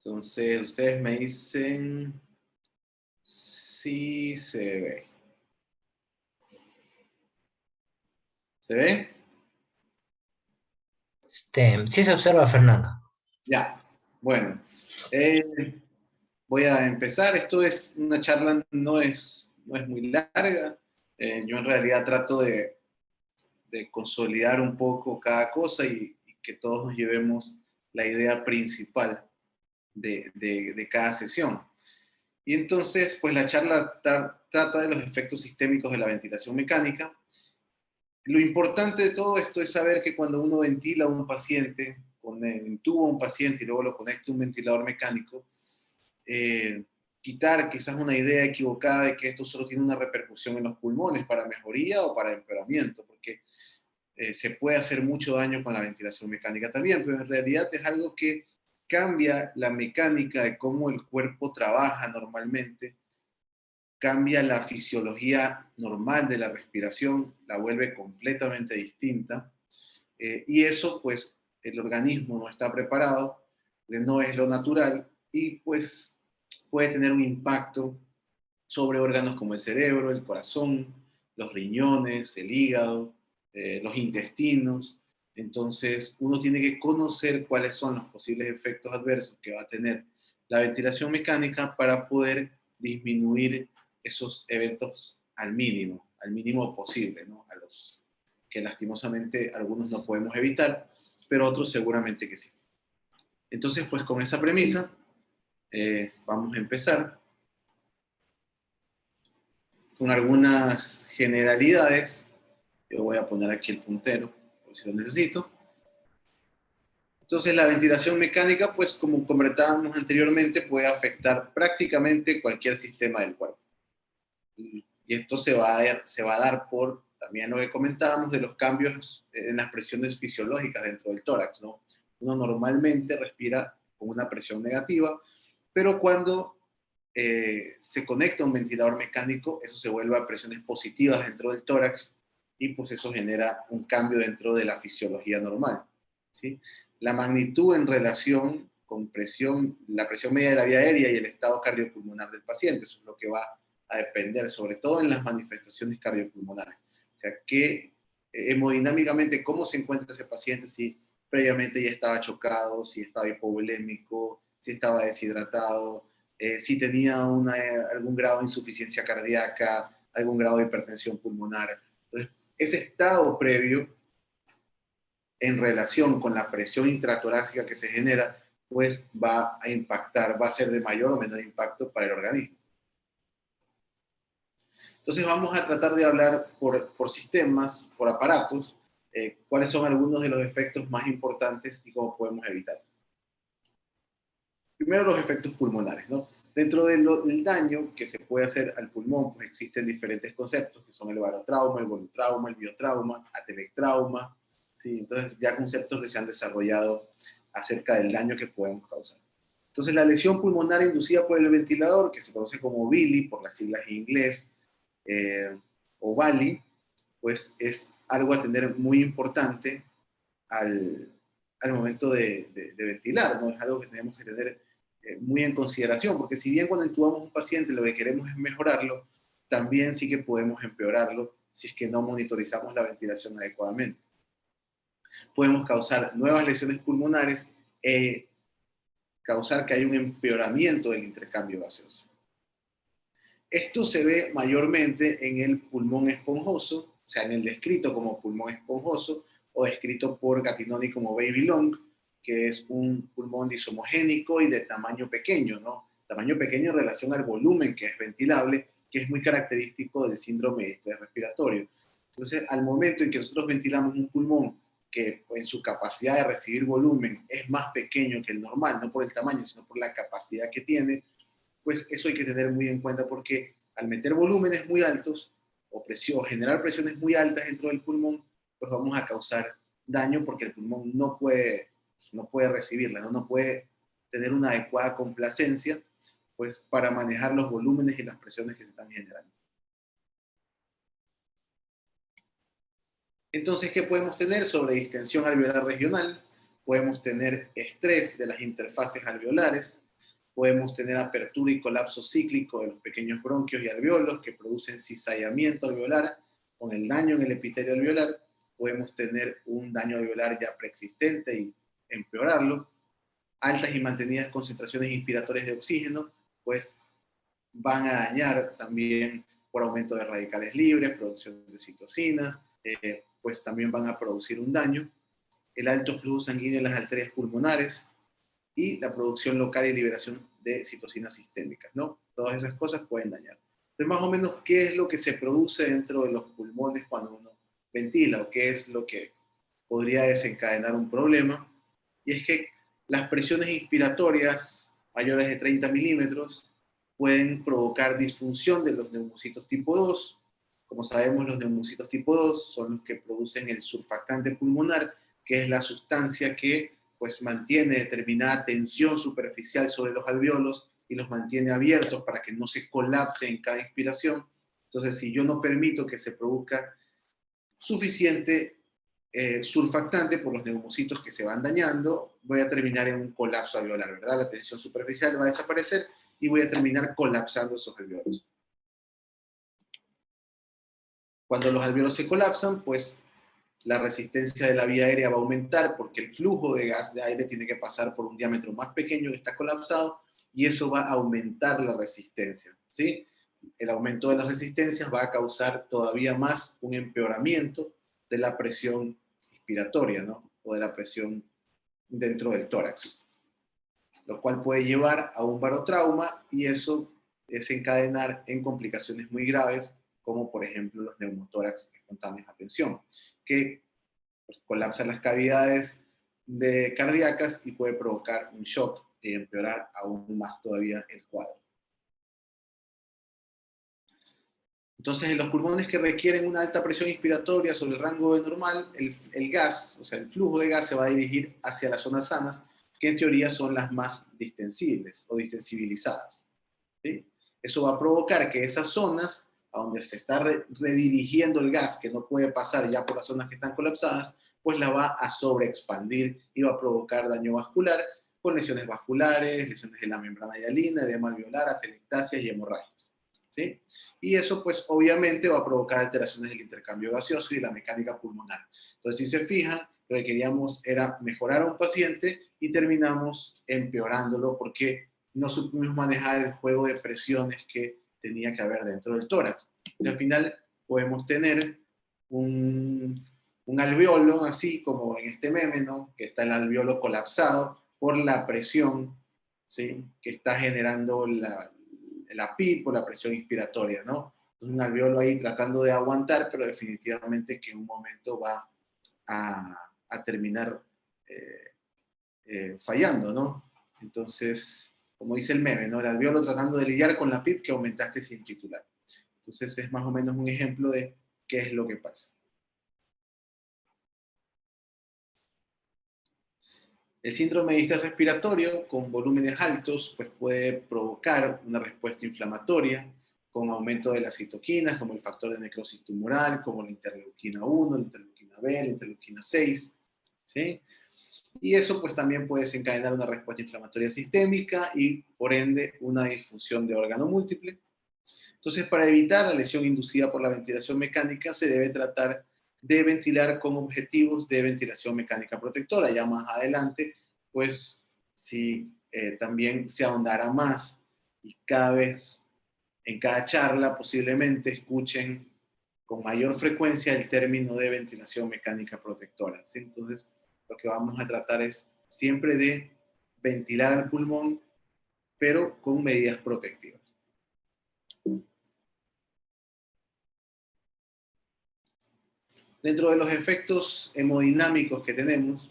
Entonces, ustedes me dicen si se ve. ¿Se ve? Sí se observa, Fernando. Ya. Bueno. Voy a empezar. Esto es una charla, no es muy larga. Yo en realidad trato de consolidar un poco cada cosa y que todos nos llevemos la idea principal de cada sesión. Y entonces, pues la charla trata de los efectos sistémicos de la ventilación mecánica. Lo importante de todo esto es saber que cuando uno ventila a un paciente, intuba a un paciente y luego lo conecta a un ventilador mecánico, eh, quitar quizás una idea equivocada de que esto solo tiene una repercusión en los pulmones para mejoría o para empeoramiento, porque se puede hacer mucho daño con la ventilación mecánica también, pero en realidad es algo que cambia la mecánica de cómo el cuerpo trabaja normalmente, cambia la fisiología normal de la respiración, la vuelve completamente distinta, y eso pues el organismo no está preparado, no es lo natural y pues puede tener un impacto sobre órganos como el cerebro, el corazón, los riñones, el hígado, los intestinos. Entonces, uno tiene que conocer cuáles son los posibles efectos adversos que va a tener la ventilación mecánica para poder disminuir esos eventos al mínimo posible, ¿no? A los que lastimosamente algunos no podemos evitar, pero otros seguramente que sí. Entonces, pues con esa premisa, vamos a empezar con algunas generalidades. Yo voy a poner aquí el puntero, por si lo necesito. Entonces, la ventilación mecánica, pues como comentábamos anteriormente, puede afectar prácticamente cualquier sistema del cuerpo. Y esto se va a dar por también lo que comentábamos de los cambios en las presiones fisiológicas dentro del tórax, ¿no? Uno normalmente respira con una presión negativa, pero cuando se conecta a un ventilador mecánico, eso se vuelve a presiones positivas dentro del tórax y pues eso genera un cambio dentro de la fisiología normal, ¿sí? La magnitud en relación con la presión media de la vía aérea y el estado cardiopulmonar del paciente, eso es lo que va a depender, sobre todo en las manifestaciones cardiopulmonares. O sea, que hemodinámicamente, cómo se encuentra ese paciente, si previamente ya estaba chocado, si estaba hipovolémico, si estaba deshidratado, si tenía algún grado de insuficiencia cardíaca, algún grado de hipertensión pulmonar. Entonces, ese estado previo en relación con la presión intratorácica que se genera, pues va a impactar, va a ser de mayor o menor impacto para el organismo. Entonces vamos a tratar de hablar por sistemas, por aparatos, cuáles son algunos de los efectos más importantes y cómo podemos evitar. Primero los efectos pulmonares, ¿no? Dentro del daño que se puede hacer al pulmón, pues existen diferentes conceptos, que son el barotrauma, el volutrauma, el biotrauma, atelectrauma, ¿sí? Entonces ya conceptos que se han desarrollado acerca del daño que podemos causar. Entonces la lesión pulmonar inducida por el ventilador, que se conoce como VILI por las siglas en inglés, o VALI, pues es algo a tener muy importante al momento de ventilar, ¿no? Es algo que tenemos que tener muy en consideración, porque si bien cuando intubamos a un paciente lo que queremos es mejorarlo, también sí que podemos empeorarlo si es que no monitorizamos la ventilación adecuadamente. Podemos causar nuevas lesiones pulmonares, causar que haya un empeoramiento del intercambio gaseoso. Esto se ve mayormente en el pulmón esponjoso, o sea, en el descrito como pulmón esponjoso o descrito por Gattinoni como baby lung, que es un pulmón disomogénico y de tamaño pequeño, ¿no? Tamaño pequeño en relación al volumen que es ventilable, que es muy característico del síndrome de estrés respiratorio. Entonces, al momento en que nosotros ventilamos un pulmón que en su capacidad de recibir volumen es más pequeño que el normal, no por el tamaño, sino por la capacidad que tiene, pues eso hay que tener muy en cuenta porque al meter volúmenes muy altos o generar presiones muy altas dentro del pulmón, pues vamos a causar daño porque el pulmón no puede recibirla, no puede tener una adecuada complacencia pues para manejar los volúmenes y las presiones que se están generando. Entonces, ¿qué podemos tener? Sobre distensión alveolar regional, podemos tener estrés de las interfaces alveolares, podemos tener apertura y colapso cíclico de los pequeños bronquios y alveolos que producen cizallamiento alveolar. Con el daño en el epitelio alveolar, podemos tener un daño alveolar ya preexistente y empeorarlo. Altas y mantenidas concentraciones inspiratorias de oxígeno, pues van a dañar también por aumento de radicales libres, producción de citocinas, pues también van a producir un daño. El alto flujo sanguíneo en las arterias pulmonares y la producción local y liberación de citocinas sistémicas, ¿no? Todas esas cosas pueden dañar. Entonces, más o menos, ¿qué es lo que se produce dentro de los pulmones cuando uno ventila o qué es lo que podría desencadenar un problema? Y es que las presiones inspiratorias mayores de 30 milímetros pueden provocar disfunción de los neumocitos tipo 2. Como sabemos, los neumocitos tipo 2 son los que producen el surfactante pulmonar, que es la sustancia que pues mantiene determinada tensión superficial sobre los alveolos y los mantiene abiertos para que no se colapse en cada inspiración. Entonces, si yo no permito que se produzca suficiente surfactante por los neumocitos que se van dañando, voy a terminar en un colapso alveolar, ¿verdad? La tensión superficial va a desaparecer y voy a terminar colapsando esos alveolos. Cuando los alveolos se colapsan, pues la resistencia de la vía aérea va a aumentar porque el flujo de gas de aire tiene que pasar por un diámetro más pequeño que está colapsado y eso va a aumentar la resistencia, ¿sí? El aumento de las resistencias va a causar todavía más un empeoramiento de la presión inspiratoria, ¿no? O de la presión dentro del tórax, lo cual puede llevar a un barotrauma y eso desencadenar en complicaciones muy graves, como por ejemplo los neumotórax espontáneos a tensión, que pues, colapsan las cavidades cardíacas y puede provocar un shock y empeorar aún más todavía el cuadro. Entonces, en los pulmones que requieren una alta presión inspiratoria sobre el rango de normal, el gas, o sea, el flujo de gas se va a dirigir hacia las zonas sanas, que en teoría son las más distensibles o distensibilizadas, ¿sí? Eso va a provocar que esas zonas, a donde se está redirigiendo el gas, que no puede pasar ya por las zonas que están colapsadas, pues la va a sobreexpandir y va a provocar daño vascular, con lesiones vasculares, lesiones de la membrana hialina, edema alveolar, atelectasias y hemorragias, ¿sí? Y eso pues obviamente va a provocar alteraciones del intercambio gaseoso y la mecánica pulmonar. Entonces, si se fijan, lo que queríamos era mejorar a un paciente y terminamos empeorándolo porque no supimos manejar el juego de presiones que tenía que haber dentro del tórax. Y al final podemos tener un alveolo, así como en este meme, ¿no? Que está el alveolo colapsado por la presión, ¿sí? Que está generando la PIP o la presión inspiratoria, ¿no? Un alveolo ahí tratando de aguantar, pero definitivamente que en un momento va a terminar fallando, ¿no? Entonces, como dice el meme, ¿no? El alveolo tratando de lidiar con la PIP que aumentaste sin titular. Entonces, es más o menos un ejemplo de qué es lo que pasa. El síndrome de distrés respiratorio con volúmenes altos pues puede provocar una respuesta inflamatoria con aumento de las citoquinas, como el factor de necrosis tumoral, como la interleuquina 1, la interleuquina B, la interleuquina 6, ¿sí? Y eso pues también puede desencadenar una respuesta inflamatoria sistémica y por ende una disfunción de órgano múltiple. Entonces, para evitar la lesión inducida por la ventilación mecánica, se debe tratar de ventilar con objetivos de ventilación mecánica protectora. Ya más adelante, pues, si también se ahondará más y cada vez, en cada charla, posiblemente escuchen con mayor frecuencia el término de ventilación mecánica protectora, ¿sí? Entonces, lo que vamos a tratar es siempre de ventilar al pulmón, pero con medidas protectivas. Dentro de los efectos hemodinámicos que tenemos,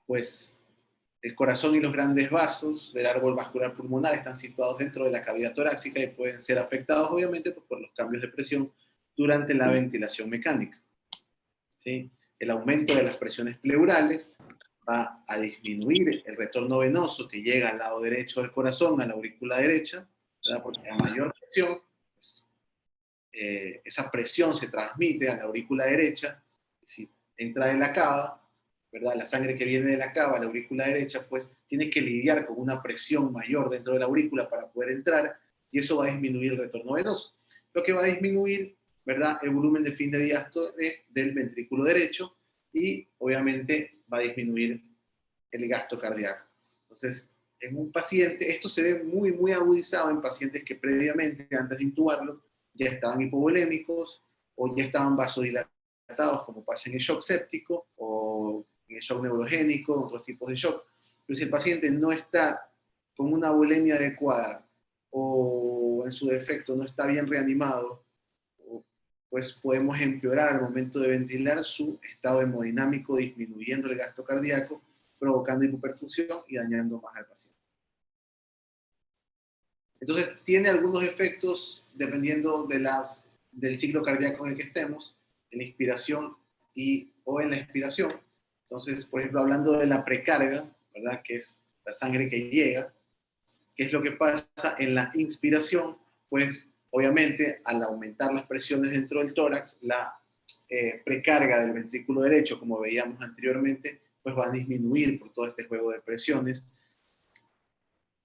pues el corazón y los grandes vasos del árbol vascular pulmonar están situados dentro de la cavidad torácica y pueden ser afectados obviamente por los cambios de presión durante la ventilación mecánica, ¿sí? El aumento de las presiones pleurales va a disminuir el retorno venoso que llega al lado derecho del corazón, a la aurícula derecha, ¿verdad? Porque a mayor presión, pues, esa presión se transmite a la aurícula derecha, si entra de la cava, ¿verdad? La sangre que viene de la cava, la aurícula derecha, pues tiene que lidiar con una presión mayor dentro de la aurícula para poder entrar, y eso va a disminuir el retorno venoso. Lo que va a disminuir, ¿verdad?, el volumen de fin de diástole del ventrículo derecho, y obviamente va a disminuir el gasto cardíaco. Entonces, en un paciente, esto se ve muy, muy agudizado en pacientes que previamente, antes de intubarlo, ya estaban hipovolémicos o ya estaban vasodilatados, como pasa en el shock séptico o en el shock neurogénico, otros tipos de shock. Pero si el paciente no está con una volemia adecuada o en su defecto no está bien reanimado, pues podemos empeorar al momento de ventilar su estado hemodinámico, disminuyendo el gasto cardíaco, provocando hipoperfusión y dañando más al paciente. Entonces, tiene algunos efectos dependiendo del ciclo cardíaco en el que estemos, en la inspiración o en la expiración. Entonces, por ejemplo, hablando de la precarga, ¿verdad?, que es la sangre que llega, ¿qué es lo que pasa en la inspiración? Pues, obviamente, al aumentar las presiones dentro del tórax, la precarga del ventrículo derecho, como veíamos anteriormente, pues va a disminuir por todo este juego de presiones,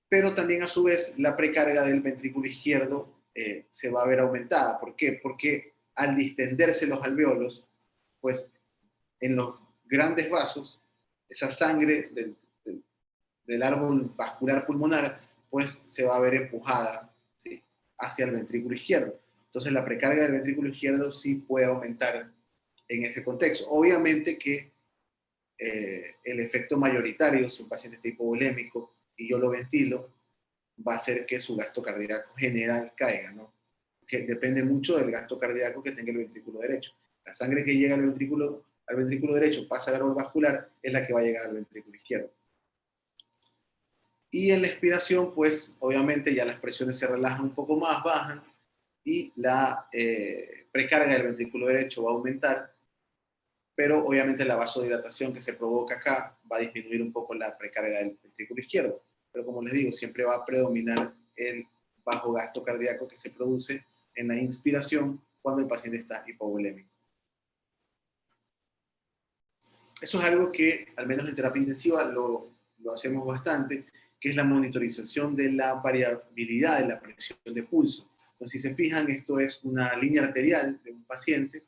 pero también a su vez la precarga del ventrículo izquierdo se va a ver aumentada. ¿Por qué? Porque al distenderse los alveolos, pues en los grandes vasos, esa sangre del árbol vascular pulmonar, pues se va a ver empujada, ¿sí?, hacia el ventrículo izquierdo. Entonces la precarga del ventrículo izquierdo sí puede aumentar en ese contexto. Obviamente que el efecto mayoritario, si un paciente está hipovolémico y yo lo ventilo, va a hacer que su gasto cardíaco general caiga, ¿no? Que depende mucho del gasto cardíaco que tenga el ventrículo derecho. La sangre que llega al ventrículo derecho pasa al árbol vascular, es la que va a llegar al ventrículo izquierdo. Y en la expiración, pues obviamente ya las presiones se relajan un poco más, bajan, y la precarga del ventrículo derecho va a aumentar, pero obviamente la vasodilatación que se provoca acá va a disminuir un poco la precarga del ventrículo izquierdo. Pero como les digo, siempre va a predominar el bajo gasto cardíaco que se produce en la inspiración cuando el paciente está hipovolémico. Eso es algo que, al menos en terapia intensiva, lo hacemos bastante, que es la monitorización de la variabilidad de la presión de pulso. Entonces, si se fijan, esto es una línea arterial de un paciente,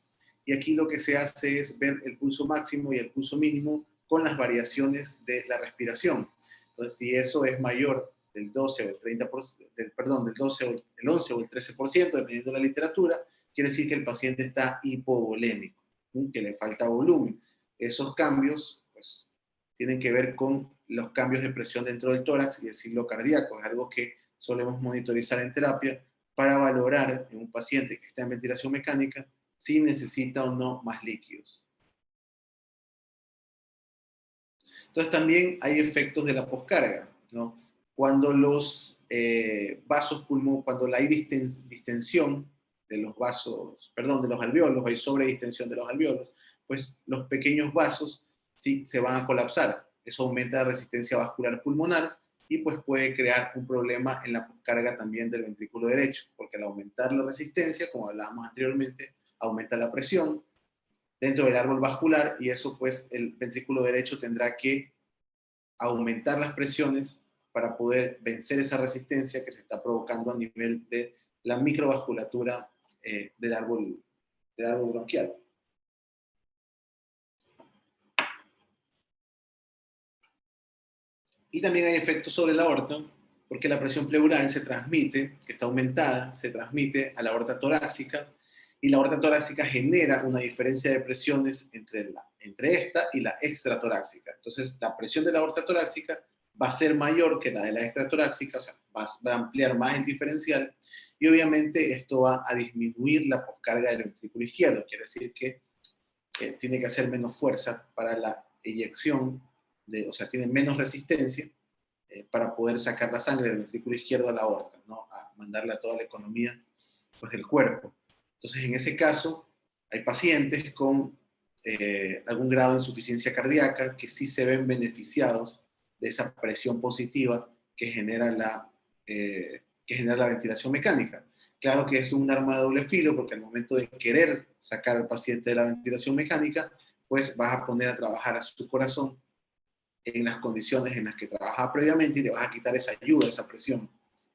y aquí lo que se hace es ver el pulso máximo y el pulso mínimo con las variaciones de la respiración. Entonces, si eso es mayor del 12 o el 30%, del 12 o el 11 o el 13%, dependiendo de la literatura, quiere decir que el paciente está hipovolémico, que le falta volumen. Esos cambios, pues, tienen que ver con los cambios de presión dentro del tórax y el ciclo cardíaco. Es algo que solemos monitorizar en terapia para valorar en un paciente que está en ventilación mecánica si necesita o no más líquidos. Entonces también hay efectos de la poscarga, ¿no? Cuando los vasos pulmonares, cuando hay distensión de los vasos, perdón, de los alveolos, hay sobredistensión de los alveolos, pues los pequeños vasos sí se van a colapsar. Eso aumenta la resistencia vascular pulmonar y pues puede crear un problema en la poscarga también del ventrículo derecho, porque al aumentar la resistencia, como hablábamos anteriormente, aumenta la presión dentro del árbol vascular, y eso pues el ventrículo derecho tendrá que aumentar las presiones para poder vencer esa resistencia que se está provocando a nivel de la microvasculatura del árbol bronquial. Y también hay efectos sobre la aorta, porque la presión pleural se transmite, que está aumentada, se transmite a la aorta torácica, y la aorta torácica genera una diferencia de presiones entre esta y la extratorácica. Entonces, la presión de la aorta torácica va a ser mayor que la de la extratorácica, o sea, va a ampliar más el diferencial, y obviamente esto va a disminuir la poscarga del ventrículo izquierdo. Quiere decir que tiene que hacer menos fuerza para la eyección, o sea, tiene menos resistencia para poder sacar la sangre del ventrículo izquierdo a la aorta, ¿no?, a mandarle a toda la economía, pues, del cuerpo. Entonces, en ese caso, hay pacientes con algún grado de insuficiencia cardíaca que sí se ven beneficiados de esa presión positiva que genera la ventilación mecánica. Claro que es un arma de doble filo, porque al momento de querer sacar al paciente de la ventilación mecánica, pues vas a poner a trabajar a su corazón en las condiciones en las que trabajaba previamente y le vas a quitar esa ayuda, esa presión.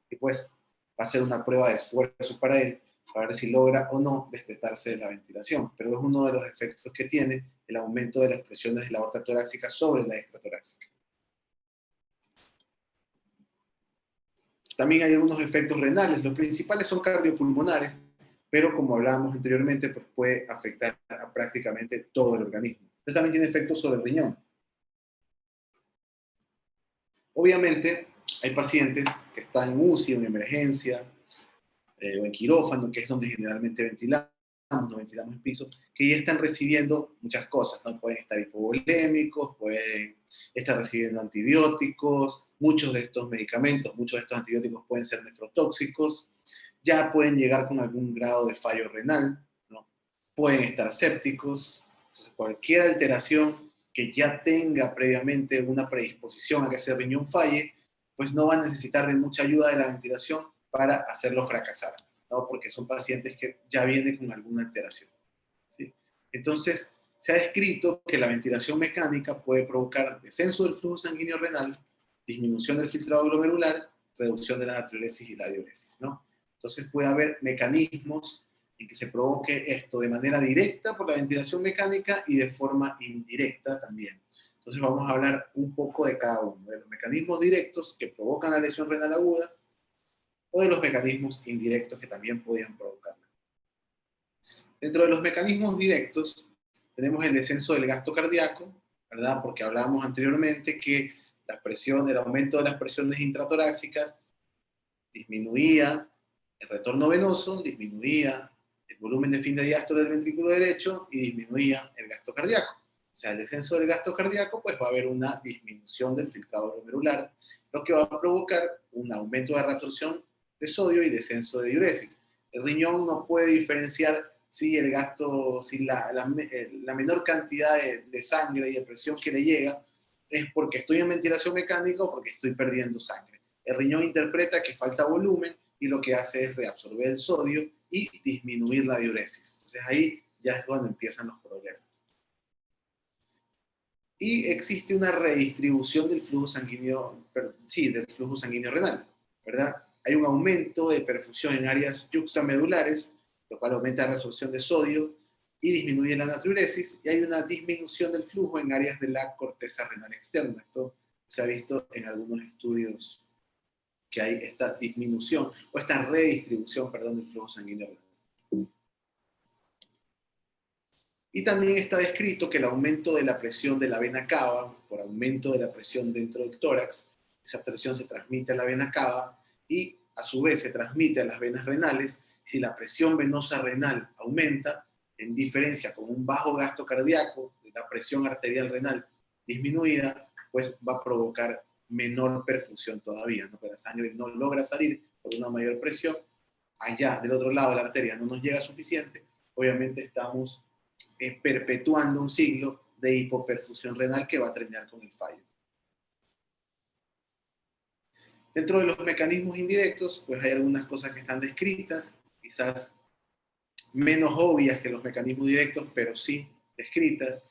Y pues va a ser una prueba de esfuerzo para él, para ver si logra o no destetarse de la ventilación. Pero es uno de los efectos que tiene el aumento de las presiones de la aorta torácica sobre la extratorácica. También hay algunos efectos renales. Los principales son cardiopulmonares, pero como hablábamos anteriormente, pues puede afectar a prácticamente todo el organismo. Entonces también tiene efectos sobre el riñón. Obviamente, hay pacientes que están en UCI, en emergencia, o en quirófano, que es donde generalmente ventilamos, no ventilamos en piso, que ya están recibiendo muchas cosas, ¿no? Pueden estar hipovolémicos, pueden estar recibiendo antibióticos, muchos de estos medicamentos, muchos de estos antibióticos pueden ser nefrotóxicos, ya pueden llegar con algún grado de fallo renal, ¿no? Pueden estar sépticos, entonces cualquier alteración que ya tenga previamente una predisposición a que ese riñón falle, pues no va a necesitar de mucha ayuda de la ventilación para hacerlo fracasar, ¿no? Porque son pacientes que ya vienen con alguna alteración, ¿sí? Entonces, se ha descrito que la ventilación mecánica puede provocar descenso del flujo sanguíneo renal, disminución del filtrado glomerular, reducción de la natriuresis y la diuresis, ¿no? Entonces puede haber mecanismos en que se provoque esto de manera directa por la ventilación mecánica y de forma indirecta también. Entonces vamos a hablar un poco de cada uno, de los mecanismos directos que provocan la lesión renal aguda o de los mecanismos indirectos que también podían provocarla. Dentro de los mecanismos directos tenemos el descenso del gasto cardíaco, ¿verdad? Porque hablábamos anteriormente que la presión, el aumento de las presiones intratorácicas disminuía el retorno venoso, disminuía el volumen de fin de diástole del ventrículo derecho y disminuía el gasto cardíaco. O sea, el descenso del gasto cardíaco, pues va a haber una disminución del filtrado glomerular, lo que va a provocar un aumento de reabsorción de sodio y descenso de diuresis. El riñón no puede diferenciar si el gasto, si la menor cantidad de sangre y de presión que le llega es porque estoy en ventilación mecánica o porque estoy perdiendo sangre. El riñón interpreta que falta volumen y lo que hace es reabsorber el sodio y disminuir la diuresis. Entonces ahí ya es cuando empiezan los problemas. Y existe una redistribución del flujo sanguíneo, del flujo sanguíneo renal, ¿verdad? Hay un aumento de perfusión en áreas yuxtamedulares, lo cual aumenta la reabsorción de sodio y disminuye la natriuresis, y hay una disminución del flujo en áreas de la corteza renal externa. Esto se ha visto en algunos estudios que hay esta disminución, o esta redistribución, perdón, del flujo sanguíneo renal. Y también está descrito que el aumento de la presión de la vena cava, por aumento de la presión dentro del tórax, esa presión se transmite a la vena cava y a su vez se transmite a las venas renales. Si la presión venosa renal aumenta, en diferencia con un bajo gasto cardíaco, la presión arterial renal disminuida, pues va a provocar menor perfusión todavía, ¿no? Que la sangre no logra salir por una mayor presión. Allá, del otro lado de la arteria, no nos llega suficiente. Obviamente estamos perpetuando un siglo de hipoperfusión renal que va a terminar con el fallo. Dentro de los mecanismos indirectos, pues hay algunas cosas que están descritas, quizás menos obvias que los mecanismos directos, pero sí descritas.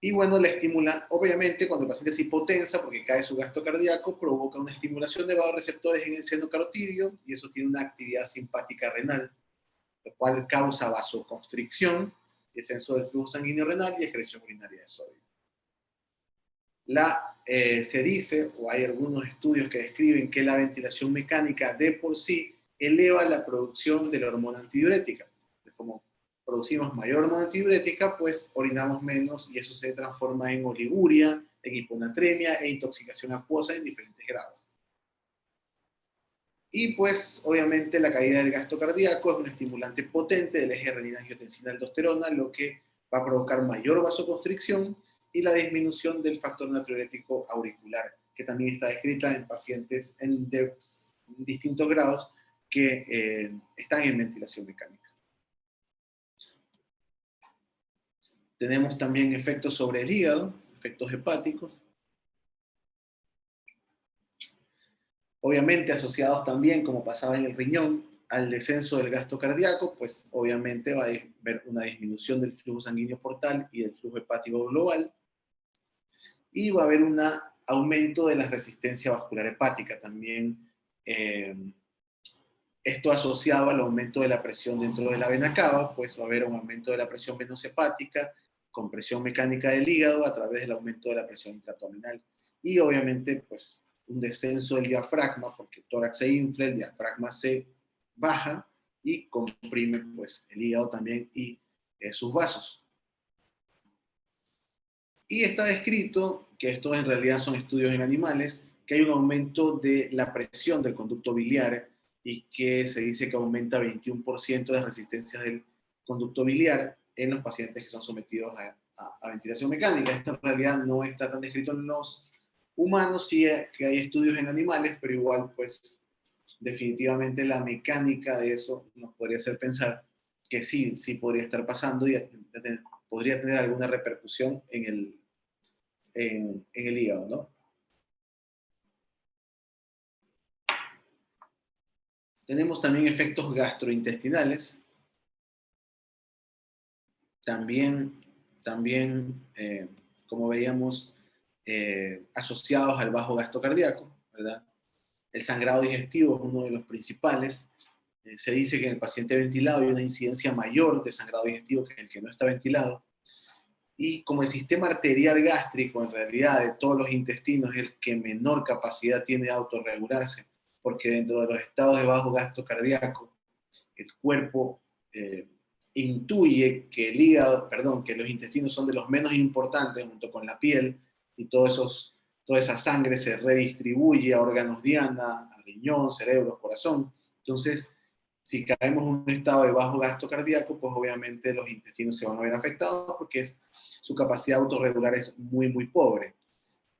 Y bueno, la estimula, obviamente, cuando el paciente es hipotensa, porque cae su gasto cardíaco, provoca una estimulación de vasoreceptores en el seno carotídeo, y eso tiene una actividad simpática renal, lo cual causa vasoconstricción, descenso del flujo sanguíneo renal y excreción urinaria de sodio. Se dice, o hay algunos estudios que describen que la ventilación mecánica de por sí eleva la producción de la hormona antidiurética. Como producimos mayor hormona antidiurética, pues orinamos menos y eso se transforma en oliguria, en hiponatremia e intoxicación acuosa en diferentes grados. Y pues obviamente la caída del gasto cardíaco es un estimulante potente del eje renina-angiotensina-aldosterona, lo que va a provocar mayor vasoconstricción y la disminución del factor natriurético auricular, que también está descrita en pacientes en distintos grados que están en ventilación mecánica. Tenemos también efectos sobre el hígado, efectos hepáticos. Obviamente asociados también, como pasaba en el riñón, al descenso del gasto cardíaco, pues obviamente va a haber una disminución del flujo sanguíneo portal y del flujo hepático global, y va a haber un aumento de la resistencia vascular hepática también. Esto asociado al aumento de la presión dentro de la vena cava, pues va a haber un aumento de la presión venosa hepática, compresión mecánica del hígado a través del aumento de la presión intraabdominal, y obviamente pues un descenso del diafragma, porque el tórax se infla, el diafragma se baja y comprime pues el hígado también y sus vasos. Y está descrito, que estos en realidad son estudios en animales, que hay un aumento de la presión del conducto biliar y que se dice que aumenta 21% de resistencia del conducto biliar en los pacientes que son sometidos a ventilación mecánica. Esto en realidad no está tan descrito en los humanos, sí que hay estudios en animales, pero igual pues definitivamente la mecánica de eso nos podría hacer pensar que sí, sí podría estar pasando y podría tener alguna repercusión en el hígado, ¿no? Tenemos también efectos gastrointestinales, también como veíamos, asociados al bajo gasto cardíaco, ¿verdad? El sangrado digestivo es uno de los principales. Se dice que en el paciente ventilado hay una incidencia mayor de sangrado digestivo que en el que no está ventilado. Y como el sistema arterial gástrico, en realidad, de todos los intestinos, es el que menor capacidad tiene de autorregularse, porque dentro de los estados de bajo gasto cardíaco, el cuerpo intuye que el hígado, perdón, que los intestinos son de los menos importantes junto con la piel, y toda esa sangre se redistribuye a órganos diana, a riñón, cerebro, corazón. Entonces, si caemos en un estado de bajo gasto cardíaco, pues obviamente los intestinos se van a ver afectados porque su capacidad autorregular es muy, muy pobre.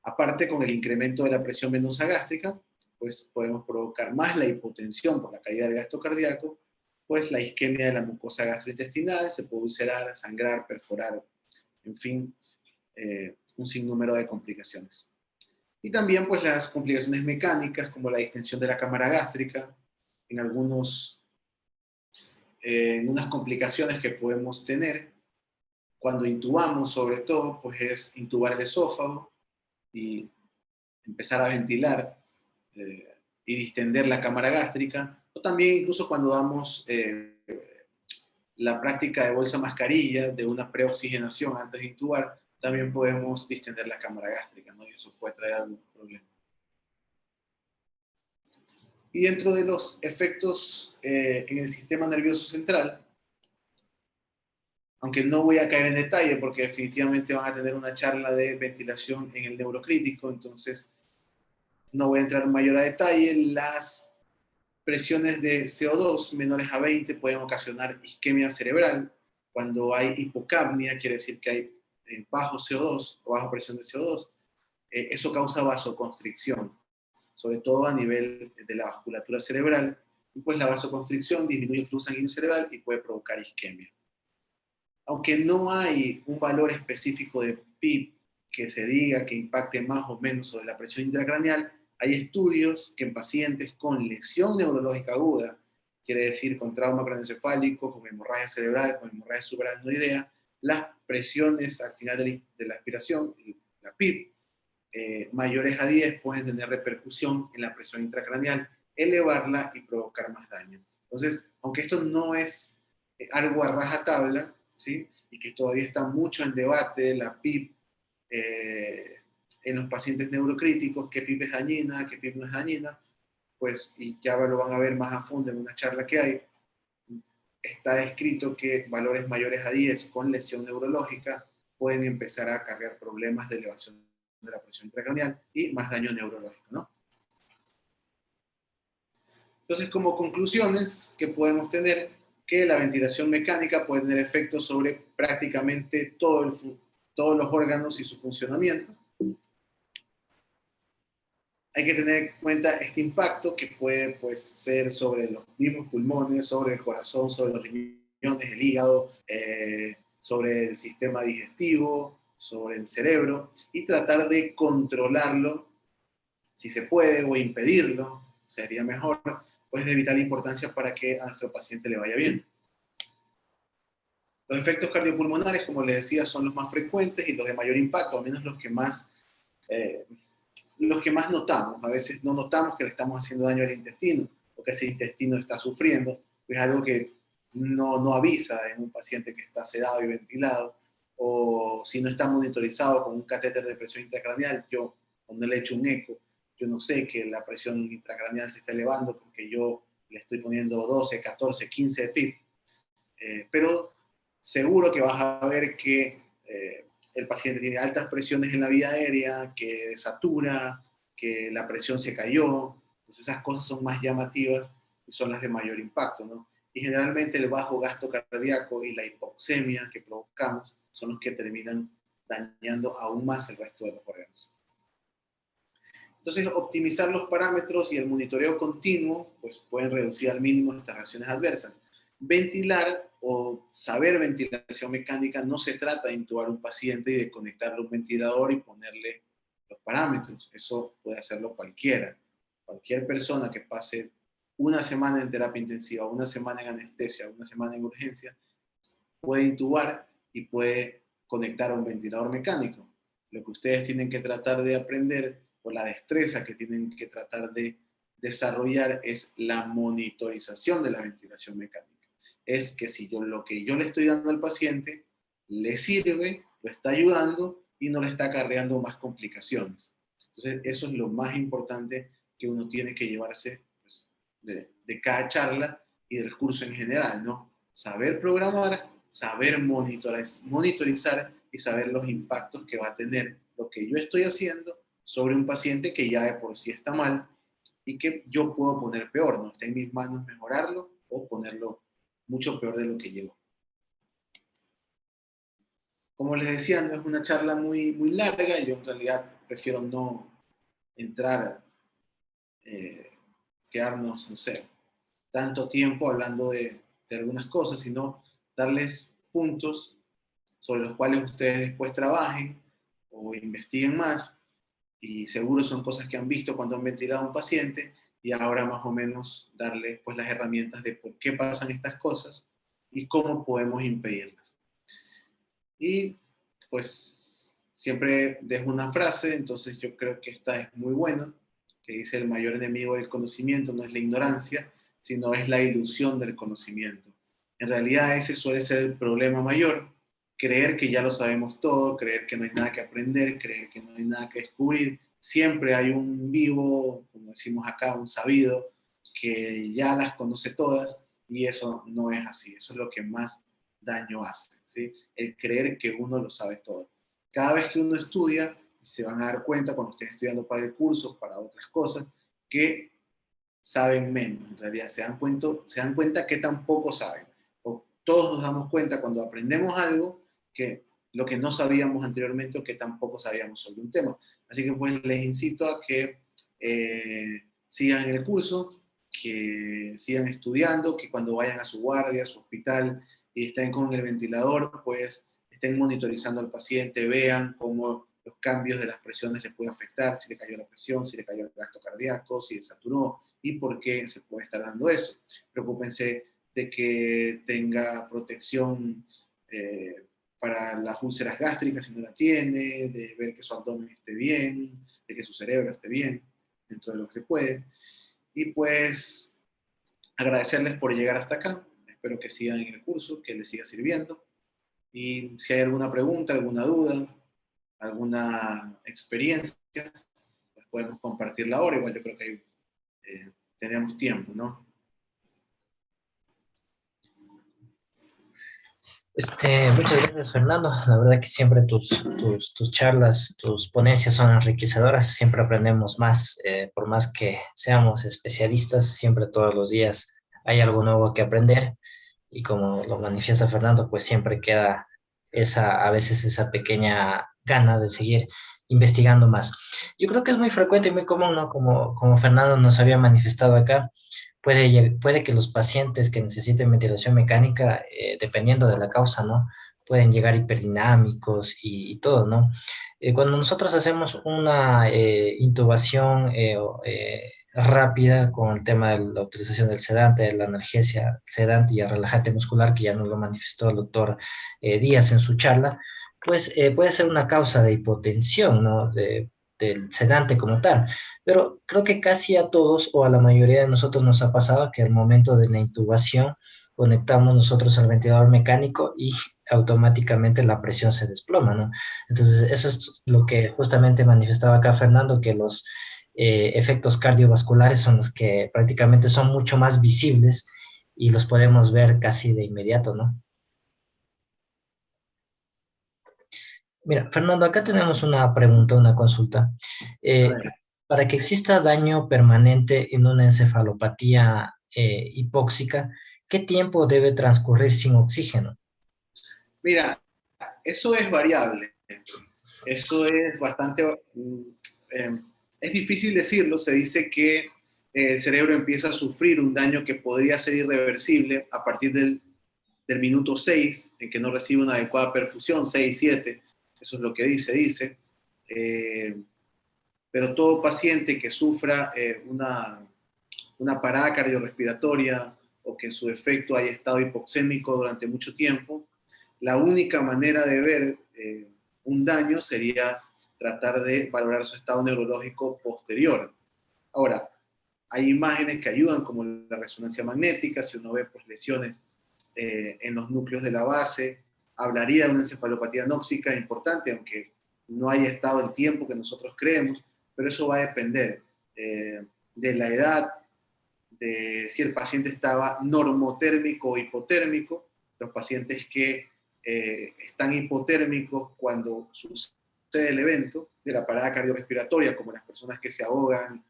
Aparte, con el incremento de la presión venosa gástrica, pues podemos provocar más la hipotensión por la caída del gasto cardíaco, pues la isquemia de la mucosa gastrointestinal, se puede ulcerar, sangrar, perforar, en fin, un sinnúmero de complicaciones. Y también pues las complicaciones mecánicas como la distensión de la cámara gástrica, en unas complicaciones que podemos tener cuando intubamos, sobre todo, pues es intubar el esófago y empezar a ventilar y distender la cámara gástrica, o también incluso cuando damos la práctica de bolsa mascarilla, de una preoxigenación antes de intubar, también podemos distender la cámara gástrica, ¿no? Y eso puede traer algún problema. Y dentro de los efectos en el sistema nervioso central, aunque no voy a caer en detalle porque definitivamente van a tener una charla de ventilación en el neurocrítico, entonces no voy a entrar en mayor detalle. Las presiones de CO2 menores a 20 pueden ocasionar isquemia cerebral. Cuando hay hipocapnia, quiere decir que hay bajo CO2 o baja presión de CO2. Eso causa vasoconstricción, sobre todo a nivel de la vasculatura cerebral. Y pues la vasoconstricción disminuye el flujo sanguíneo cerebral y puede provocar isquemia. Aunque no hay un valor específico de PIB que se diga que impacte más o menos sobre la presión intracraneal, hay estudios que en pacientes con lesión neurológica aguda, quiere decir con trauma craneoencefálico, con hemorragia cerebral, con hemorragia subaracnoidea, las presiones al final de la aspiración, la PIB, mayores a 10 pueden tener repercusión en la presión intracraneal, elevarla y provocar más daño. Entonces, aunque esto no es algo a rajatabla, ¿sí? Y que todavía está mucho en debate la PIB en los pacientes neurocríticos, qué PIB es dañina, qué PIB no es dañina, pues, y ya lo van a ver más a fondo en una charla que hay, está descrito que valores mayores a 10 con lesión neurológica pueden empezar a acarrear problemas de elevación de la presión intracraneal y más daño neurológico, ¿no? Entonces, como conclusiones que podemos tener, que la ventilación mecánica puede tener efectos sobre prácticamente todos los órganos y su funcionamiento. Hay que tener en cuenta este impacto que puede pues, ser sobre los mismos pulmones, sobre el corazón, sobre los riñones, el hígado, sobre el sistema digestivo, sobre el cerebro, y tratar de controlarlo, si se puede, o impedirlo, sería mejor, pues de vital importancia para que a nuestro paciente le vaya bien. Los efectos cardiopulmonares, como les decía, son los más frecuentes y los de mayor impacto, al menos los que más notamos. A veces no notamos que le estamos haciendo daño al intestino o que ese intestino está sufriendo, es algo que no avisa en un paciente que está sedado y ventilado, o si no está monitorizado con un catéter de presión intracraneal. Yo, cuando le echo un eco, yo no sé que la presión intracraneal se está elevando porque yo le estoy poniendo 12, 14, 15 de PIP, pero seguro que vas a ver que el paciente tiene altas presiones en la vía aérea, que satura, que la presión se cayó. Entonces esas cosas son más llamativas y son las de mayor impacto, ¿no? Y generalmente el bajo gasto cardíaco y la hipoxemia que provocamos son los que terminan dañando aún más el resto de los órganos. Entonces, optimizar los parámetros y el monitoreo continuo pues pueden reducir al mínimo estas reacciones adversas. Ventilar o saber ventilación mecánica no se trata de intubar a un paciente y de conectarle a un ventilador y ponerle los parámetros. Eso puede hacerlo cualquiera. Cualquier persona que pase una semana en terapia intensiva, una semana en anestesia, una semana en urgencia, puede intubar y puede conectar a un ventilador mecánico. Lo que ustedes tienen que tratar de aprender, o la destreza que tienen que tratar de desarrollar, es la monitorización de la ventilación mecánica. Es que si lo que yo le estoy dando al paciente le sirve, lo está ayudando y no le está acarreando más complicaciones. Entonces, eso es lo más importante que uno tiene que llevarse pues, de cada charla y del curso en general, ¿no? Saber programar, saber monitorizar y saber los impactos que va a tener lo que yo estoy haciendo sobre un paciente que ya de por sí está mal y que yo puedo poner peor, ¿no? Está en mis manos mejorarlo o ponerlo mucho peor de lo que llevo. Como les decía, no es una charla muy larga, yo en realidad prefiero no entrar, quedarnos, no sé, tanto tiempo hablando de algunas cosas, sino darles puntos sobre los cuales ustedes después trabajen o investiguen más, y seguro son cosas que han visto cuando han ventilado a un paciente, y ahora más o menos darles pues las herramientas de por qué pasan estas cosas y cómo podemos impedirlas. Y pues siempre dejo una frase, entonces yo creo que esta es muy buena, que dice: el mayor enemigo del conocimiento no es la ignorancia, sino es la ilusión del conocimiento. En realidad ese suele ser el problema mayor: creer que ya lo sabemos todo, creer que no hay nada que aprender, creer que no hay nada que descubrir. Siempre hay un vivo, como decimos acá, un sabido, que ya las conoce todas, y eso no es así. Eso es lo que más daño hace, ¿sí? El creer que uno lo sabe todo. Cada vez que uno estudia, se van a dar cuenta cuando estén estudiando para el curso, para otras cosas, que saben menos. En realidad se dan cuenta que tampoco saben. O todos nos damos cuenta cuando aprendemos algo que lo que no sabíamos anteriormente o que tampoco sabíamos sobre un tema. Así que pues les incito a que sigan el curso, que sigan estudiando, que cuando vayan a su guardia, a su hospital y estén con el ventilador, pues estén monitorizando al paciente, vean cómo los cambios de las presiones les puede afectar, si le cayó la presión, si le cayó el gasto cardíaco, si desaturó y por qué se puede estar dando eso. Preocúpense de que tenga protección para las úlceras gástricas si no la tiene, de ver que su abdomen esté bien, de que su cerebro esté bien, dentro de lo que se puede. Y pues agradecerles por llegar hasta acá. Espero que sigan en el curso, que les siga sirviendo. Y si hay alguna pregunta, alguna duda, alguna experiencia, pues podemos compartirla ahora. Igual yo creo que tenemos tiempo, ¿no? Muchas gracias, Fernando. La verdad que siempre tus charlas, tus ponencias son enriquecedoras. Siempre aprendemos más, por más que seamos especialistas, siempre todos los días hay algo nuevo que aprender. Y como lo manifiesta Fernando, pues siempre queda a veces esa pequeña gana de seguir investigando más. Yo creo que es muy frecuente y muy común, ¿no? Como Fernando nos había manifestado acá, puede que los pacientes que necesiten ventilación mecánica, dependiendo de la causa, ¿no? pueden llegar hiperdinámicos y todo, ¿no? Cuando nosotros hacemos una intubación rápida con el tema de la utilización del sedante, de la analgesia sedante y el relajante muscular, que ya nos lo manifestó el doctor Díaz en su charla, pues puede ser una causa de hipotensión, ¿no? Del sedante como tal. Pero creo que casi a todos o a la mayoría de nosotros nos ha pasado que al momento de la intubación conectamos nosotros al ventilador mecánico y automáticamente la presión se desploma, ¿no? Entonces, eso es lo que justamente manifestaba acá Fernando, que los efectos cardiovasculares son los que prácticamente son mucho más visibles y los podemos ver casi de inmediato, ¿no? Mira, Fernando, acá tenemos una pregunta, una consulta. A Eh, ver, para que exista daño permanente en una encefalopatía hipóxica, ¿qué tiempo debe transcurrir sin oxígeno? mira, eso es variable. Eso es bastante, eh, es difícil decirlo. Se dice que el cerebro empieza a sufrir un daño que podría ser irreversible a partir del minuto 6, en que no recibe una adecuada perfusión, 6 7, eso es lo que dice. Eh, pero todo paciente que sufra una parada cardiorrespiratoria o que en su efecto haya estado hipoxémico durante mucho tiempo, la única manera de ver un daño sería tratar de valorar su estado neurológico posterior. Ahora, hay imágenes que ayudan, como la resonancia magnética. Si uno ve pues, lesiones en los núcleos de la base, hablaría de una encefalopatía anóxica importante, aunque no haya estado el tiempo que nosotros creemos, pero eso va a depender de la edad, de si el paciente estaba normotérmico o hipotérmico. Los pacientes que están hipotérmicos cuando sucede el evento de la parada cardiorrespiratoria, como las personas que se ahogan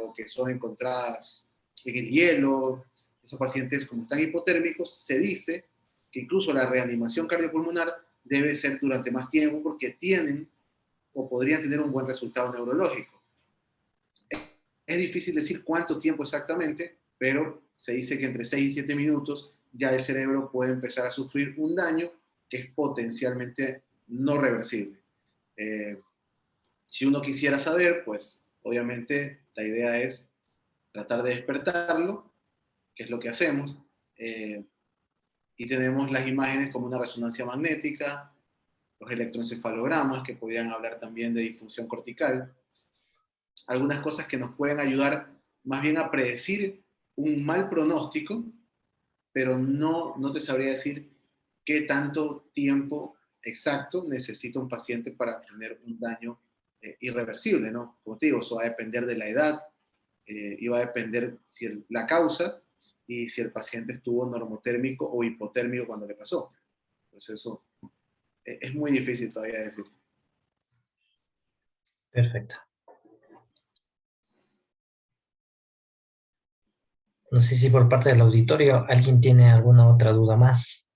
o que son encontradas en el hielo, esos pacientes como están hipotérmicos, se dice que incluso la reanimación cardiopulmonar debe ser durante más tiempo porque tienen o podrían tener un buen resultado neurológico. Es difícil decir cuánto tiempo exactamente, pero se dice que entre 6 y 7 minutos ya el cerebro puede empezar a sufrir un daño que es potencialmente no reversible. Eh, si uno quisiera saber, pues obviamente la idea es tratar de despertarlo, que es lo que hacemos, eh, y tenemos las imágenes como una resonancia magnética, los electroencefalogramas, que podrían hablar también de disfunción cortical, algunas cosas que nos pueden ayudar más bien a predecir un mal pronóstico, pero no te sabría decir qué tanto tiempo exacto necesita un paciente para tener un daño irreversible, ¿no? Como te digo, eso va a depender de la edad y va a depender si la causa y si el paciente estuvo normotérmico o hipotérmico cuando le pasó. Entonces eso es muy difícil todavía decir. Perfecto. No sé si por parte del auditorio alguien tiene alguna otra duda más.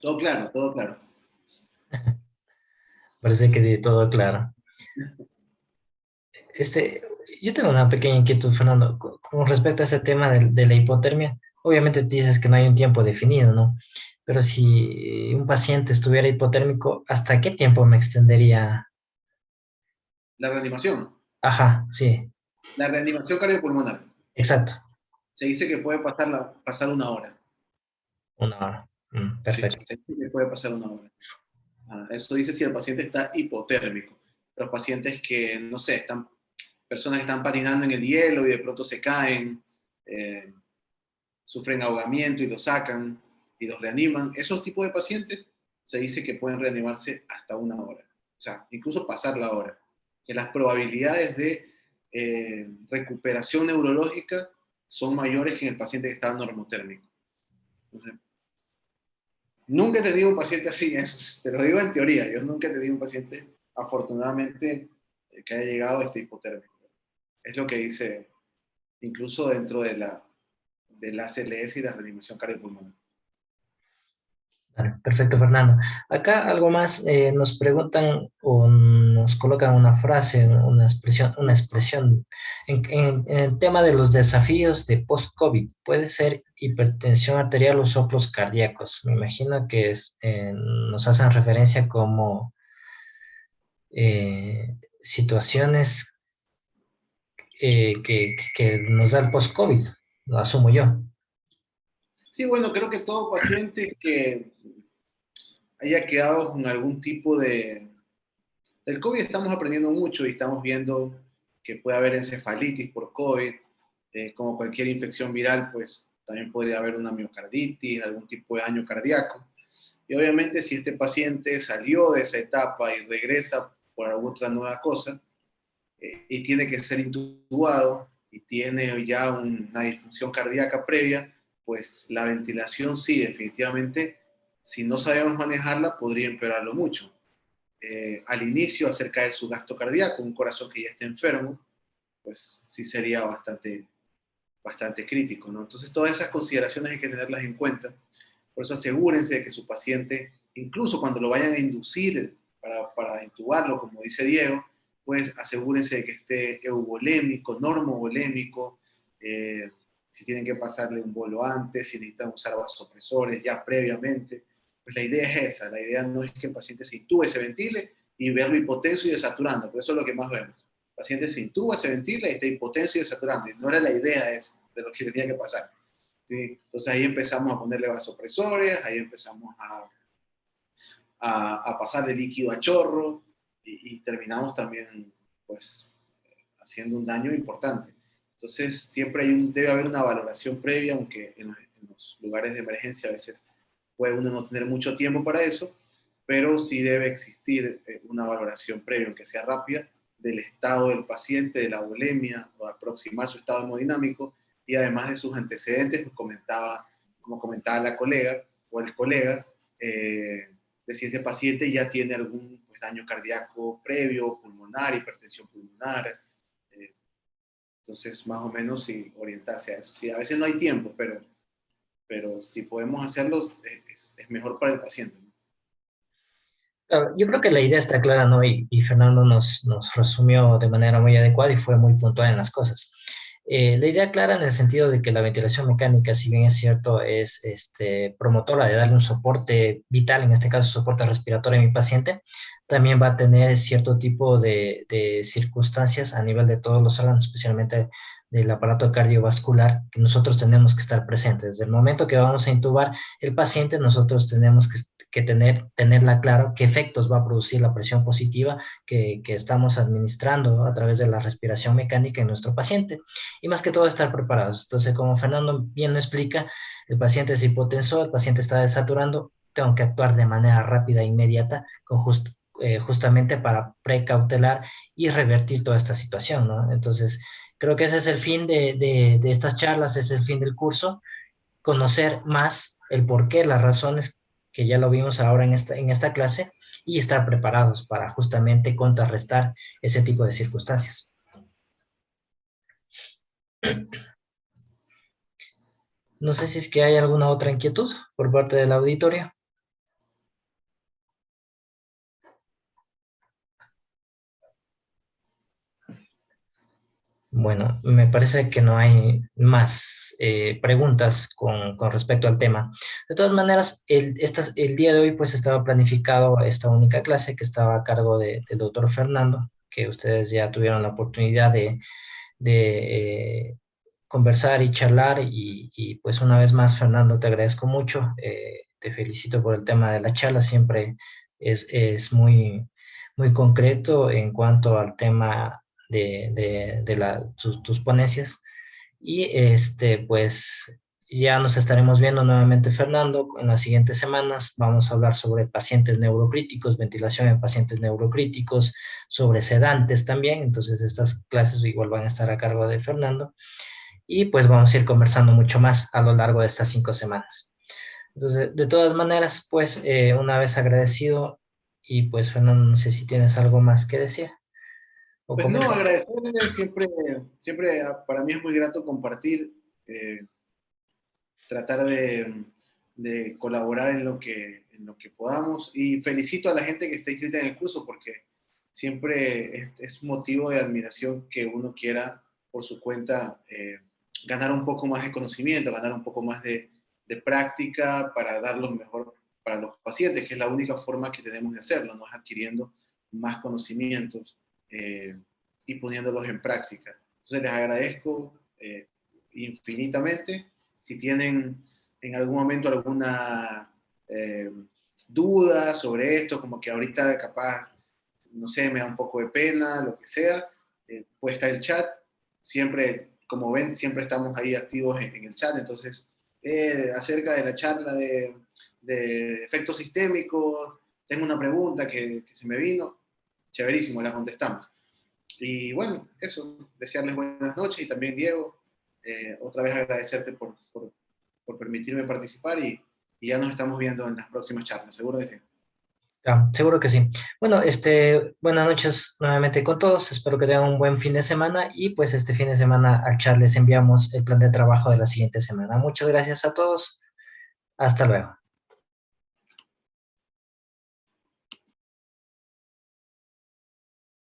Todo claro, todo claro. Parece que sí, todo claro. Este, yo tengo una pequeña inquietud, Fernando, con respecto a este tema de la hipotermia. Obviamente dices que no hay un tiempo definido, ¿no? Pero si un paciente estuviera hipotérmico, ¿hasta qué tiempo me extendería? La reanimación. Ajá, sí, La reanimación cardiopulmonar. exacto, Se dice que puede pasar una hora. una hora. Sí, Perfecto. se dice que puede pasar una hora. Eso dice si el paciente está hipotérmico. Los pacientes que, no sé, personas que están patinando en el hielo y de pronto se caen, eh, sufren ahogamiento y los sacan y los reaniman. Esos tipos de pacientes se dice que pueden reanimarse hasta una hora. O sea, incluso pasar la hora. Que las probabilidades de recuperación neurológica son mayores que en el paciente que está normotérmico. Entonces, nunca he tenido un paciente así, eso te lo digo en teoría. Yo nunca he tenido un paciente, afortunadamente, que haya llegado a este hipotérmico. Es lo que dice, incluso dentro de la ACLS y la reanimación cardiopulmonar. Vale, perfecto, Fernando. Acá algo más nos preguntan, nos colocan una frase, una expresión en el tema de los desafíos de post-COVID. Puede ser hipertensión arterial o soplos cardíacos. Me imagino que nos hacen referencia como situaciones que nos da el post-COVID, lo asumo yo. Sí, bueno, creo que todo paciente que haya quedado con algún tipo de... Del COVID estamos aprendiendo mucho y estamos viendo que puede haber encefalitis por COVID, como cualquier infección viral, pues también podría haber una miocarditis, algún tipo de daño cardíaco. Y obviamente si este paciente salió de esa etapa y regresa por alguna otra nueva cosa, y tiene que ser intubado y tiene ya una disfunción cardíaca previa, pues la ventilación sí, definitivamente, si no sabemos manejarla, podría empeorarlo mucho. Al inicio, acerca de su gasto cardíaco, un corazón que ya está enfermo, pues sí sería bastante crítico, ¿no? Entonces, todas esas consideraciones hay que tenerlas en cuenta. Por eso asegúrense de que su paciente, incluso cuando lo vayan a inducir para intubarlo, como dice Diego, pues asegúrense de que esté euvolémico, normovolémico, si tienen que pasarle un bolo antes, si necesitan usar vasopresores ya previamente. Pues la idea es esa, la idea no es que el paciente se intube, se ventile y verlo hipotenso y desaturando, por eso es lo que más vemos. El paciente se intuba, se ventila y está hipotenso y desaturando. Y no era la idea de lo que tenía que pasar. ¿Sí? Entonces ahí empezamos a ponerle vasopresores, ahí empezamos a pasarle líquido a chorro y terminamos también pues haciendo un daño importante. Entonces siempre debe haber una valoración previa, aunque en los lugares de emergencia a veces puede uno no tener mucho tiempo para eso, pero sí debe existir una valoración previa, aunque sea rápida, del estado del paciente, de la bulimia, o aproximar su estado hemodinámico, y además de sus antecedentes, pues como comentaba la colega o el colega, de si este paciente ya tiene algún pues, daño cardíaco previo, pulmonar, hipertensión pulmonar. Entonces, más o menos, sí, orientarse a eso. Sí, a veces no hay tiempo, pero si podemos hacerlo, es mejor para el paciente, ¿no? Claro, yo creo que la idea está clara, ¿no? Y Fernando nos resumió de manera muy adecuada y fue muy puntual en las cosas. La idea clara en el sentido de que la ventilación mecánica, si bien es cierto, es promotora de darle un soporte vital, en este caso soporte respiratorio a mi paciente, también va a tener cierto tipo de circunstancias a nivel de todos los órganos, especialmente del aparato cardiovascular, que nosotros tenemos que estar presentes. Desde el momento que vamos a intubar el paciente, nosotros tenemos que tenerla claro qué efectos va a producir la presión positiva que estamos administrando a través de la respiración mecánica en nuestro paciente. Y más que todo estar preparados. Entonces, como Fernando bien lo explica, el paciente es hipotenso, el paciente está desaturando, tengo que actuar de manera rápida e inmediata justamente para precautelar y revertir toda esta situación, ¿no? Entonces, creo que ese es el fin de estas charlas, ese es el fin del curso, conocer más el porqué, las razones, que ya lo vimos ahora en esta clase, y estar preparados para justamente contrarrestar ese tipo de circunstancias. No sé si es que hay alguna otra inquietud por parte del auditorio. Bueno, me parece que no hay más preguntas con respecto al tema. De todas maneras, el día de hoy pues estaba planificado esta única clase que estaba a cargo del doctor Fernando, que ustedes ya tuvieron la oportunidad de conversar y charlar y pues una vez más, Fernando, te agradezco mucho, te felicito por el tema de la charla, siempre es muy concreto en cuanto al tema de tus ponencias y pues ya nos estaremos viendo nuevamente, Fernando, en las siguientes semanas. Vamos a hablar sobre pacientes neurocríticos, ventilación en pacientes neurocríticos, sobre sedantes también. Entonces, estas clases igual van a estar a cargo de Fernando. Y pues vamos a ir conversando mucho más a lo largo de estas 5 semanas. Entonces, de todas maneras, pues una vez agradecido y pues Fernando, no sé si tienes algo más que decir o Pues no, comentar. agradecerle, siempre para mí es muy grato compartir, tratar de colaborar en lo que podamos, y felicito a la gente que está inscrita en el curso porque siempre es motivo de admiración que uno quiera por su cuenta ganar un poco más de conocimiento, ganar un poco más de práctica para dar lo mejor para los pacientes, que es la única forma que tenemos de hacerlo, ¿no? Es adquiriendo más conocimientos y poniéndolos en práctica. Entonces les agradezco infinitamente. Si tienen en algún momento alguna duda sobre esto, como que ahorita capaz, no sé, me da un poco de pena, lo que sea, puede estar el chat. Siempre, como ven, siempre estamos ahí activos en el chat. Entonces, acerca de la charla de efectos sistémicos, tengo una pregunta que se me vino, chéverísimo, la contestamos. Y bueno, eso, desearles buenas noches y también Diego, otra vez agradecerte por permitirme participar y ya nos estamos viendo en las próximas charlas, seguro que sí. Ah, seguro que sí. Bueno, buenas noches nuevamente con todos. Espero que tengan un buen fin de semana y pues este fin de semana al chat les enviamos el plan de trabajo de la siguiente semana. Muchas gracias a todos. Hasta luego.